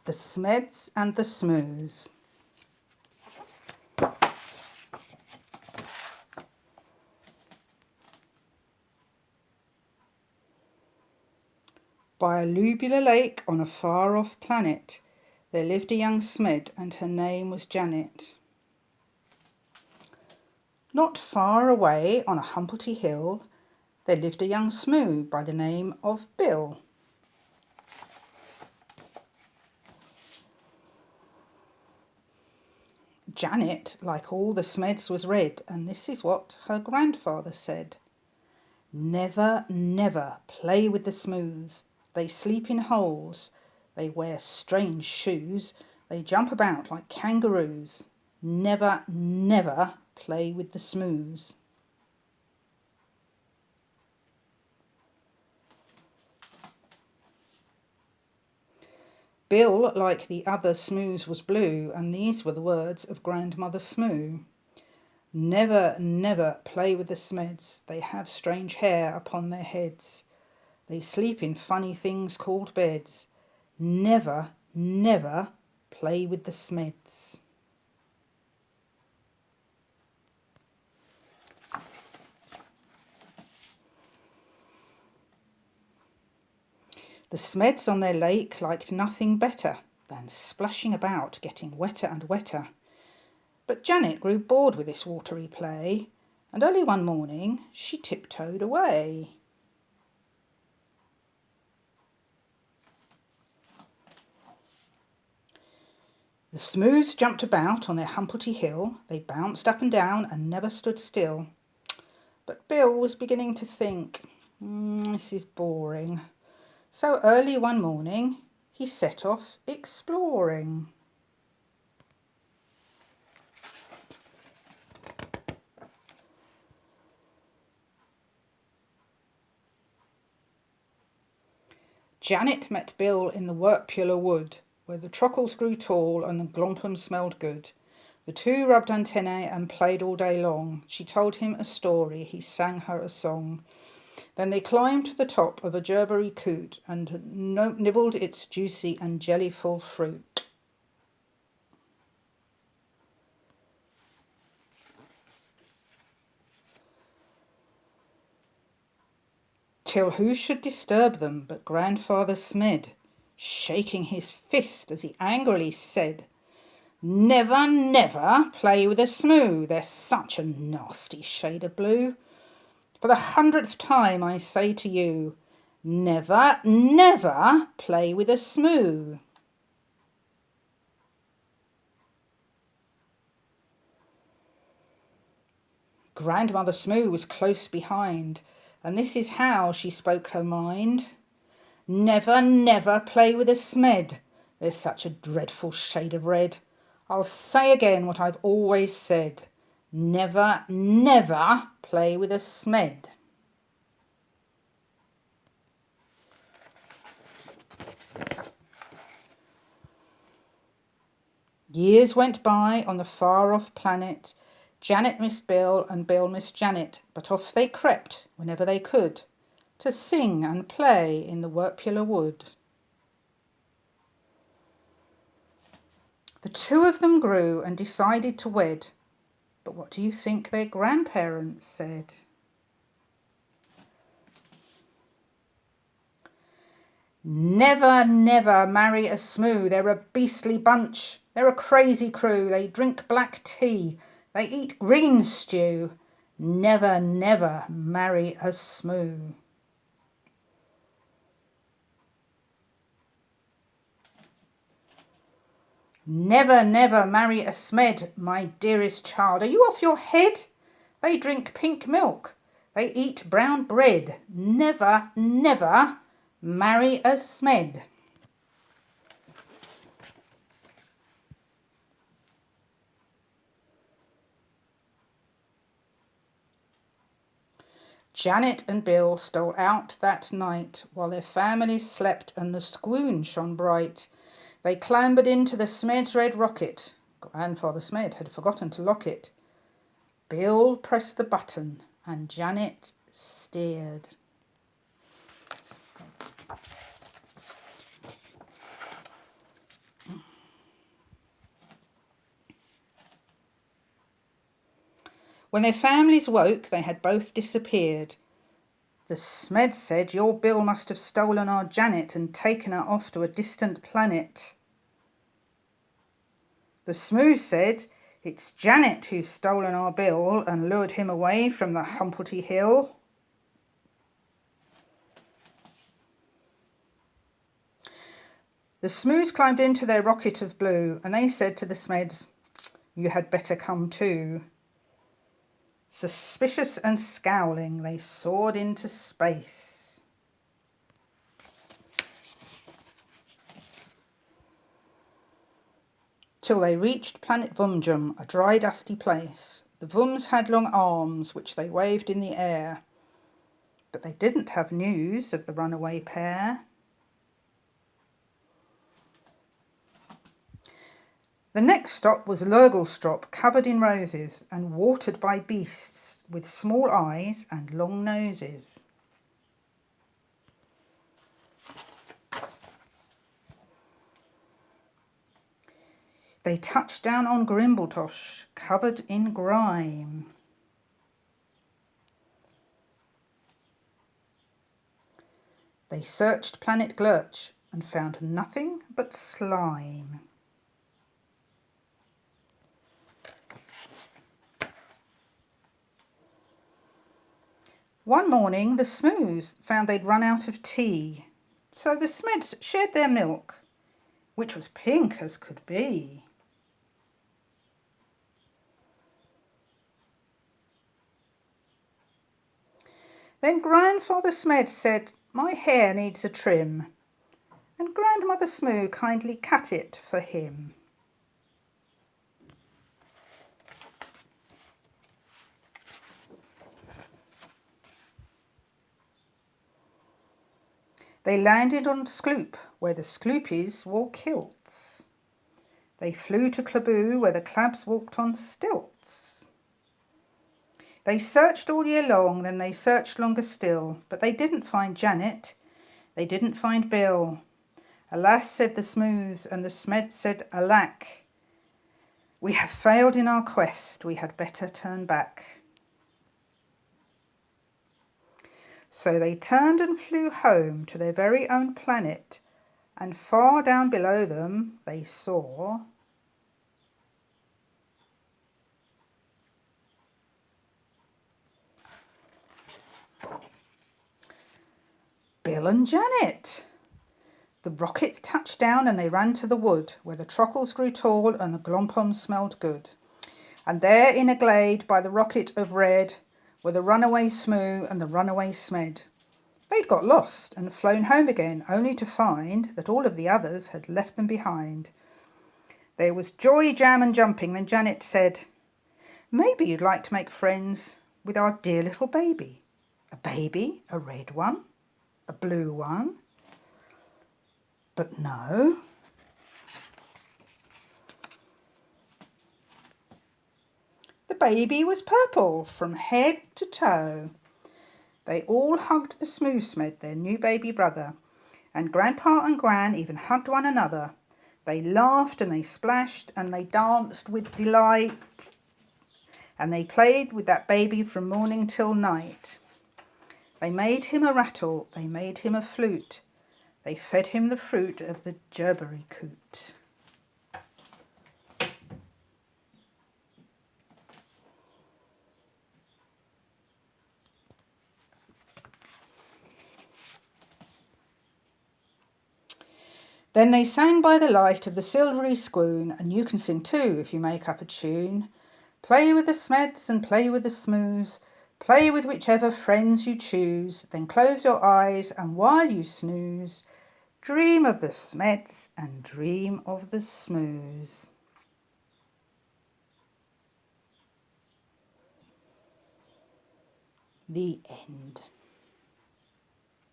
The Smeds and the Smooths. By a lubular lake on a far-off planet, there lived a young Smed, and her name was Janet. Not far away on a humblety hill, there lived a young Smoo by the name of Bill. Janet, like all the Smeds, was red, and this is what her grandfather said. Never, never play with the Smooths. They sleep in holes. They wear strange shoes. They jump about like kangaroos. Never, never play with the Smooths. Bill, like the other Smooths, was blue, and these were the words of Grandmother Smoo. Never, never play with the Smeds. They have strange hair upon their heads. They sleep in funny things called beds. Never, never play with the Smeds. The Smeds on their lake liked nothing better than splashing about, getting wetter and wetter. But Janet grew bored with this watery play, and early one morning she tiptoed away. The Smooths jumped about on their humplety hill. They bounced up and down and never stood still. But Bill was beginning to think, this is boring. So early one morning he set off exploring. Janet met Bill in the Workpular wood, where the trockles grew tall and the glompum smelled good. The two rubbed antennae and played all day long. She told him a story, he sang her a song. Then they climbed to the top of a gerberry coot and nibbled its juicy and jellyful fruit. Till who should disturb them but Grandfather Smed, shaking his fist as he angrily said, Never, never play with a Smoo. They're such a nasty shade of blue. For the 100th time I say to you, never, never play with a Smoo. Grandmother Smoo was close behind, and this is how she spoke her mind. Never, never play with a Smed. There's such a dreadful shade of red. I'll say again what I've always said. Never, never play with a Smed. Years went by on the far-off planet. Janet missed Bill and Bill missed Janet, but off they crept whenever they could to sing and play in the Workpular wood. The two of them grew and decided to wed, but what do you think their grandparents said? Never, never marry a Smoo. They're a beastly bunch. They're a crazy crew. They drink black tea. They eat green stew. Never, never marry a Smoo. Never, never marry a Smed, my dearest child. Are you off your head? They drink pink milk. They eat brown bread. Never, never marry a Smed. Janet and Bill stole out that night while their families slept and the squoon shone bright. They clambered into the Smed's red rocket. Grandfather Smed had forgotten to lock it. Bill pressed the button and Janet steered. When their families woke, they had both disappeared. The Smed said, "Your Bill must have stolen our Janet and taken her off to a distant planet." The Smooth said, "It's Janet who's stolen our Bill and lured him away from the Humpty Hill." The Smooths climbed into their rocket of blue, and they said to the Smeds, "You had better come too." Suspicious and scowling, they soared into space. Till they reached planet Vumjum, a dry, dusty place. The Vums had long arms, which they waved in the air. But they didn't have news of the runaway pair. The next stop was Lurgelstrop, covered in roses and watered by beasts with small eyes and long noses. They touched down on Grimbletosh, covered in grime. They searched planet Glurch and found nothing but slime. One morning, the Smooths found they'd run out of tea, so the Smeds shared their milk, which was pink as could be. Then Grandfather Smed said, "My hair needs a trim," and Grandmother Smooth kindly cut it for him. They landed on Skloop, where the Skloopies wore kilts. They flew to Klaboo, where the Clabs walked on stilts. They searched all year long, then they searched longer still, but they didn't find Janet, they didn't find Bill. "Alas," said the Smooths, and the Smeds said, "Alack, we have failed in our quest, we had better turn back." So they turned and flew home to their very own planet, and far down below them they saw Bill and Janet. The rocket touched down and they ran to the wood, where the trockles grew tall and the glompums smelled good. And there in a glade by the rocket of red were the runaway Smoo and the runaway Smed. They'd got lost and flown home again, only to find that all of the others had left them behind. There was joy, jam and jumping. Then Janet said, "Maybe you'd like to make friends with our dear little baby." A baby? A red one? A blue one? But no. The baby was purple from head to toe. They all hugged the Smooth Smed, their new baby brother, and Grandpa and Gran even hugged one another. They laughed and they splashed and they danced with delight, and they played with that baby from morning till night. They made him a rattle, they made him a flute, they fed him the fruit of the gerberry coot. Then they sang by the light of the silvery squoon, and you can sing too if you make up a tune. Play with the Smeds and play with the Smooths, play with whichever friends you choose, then close your eyes and while you snooze, dream of the Smeds and dream of the Smooths. The end.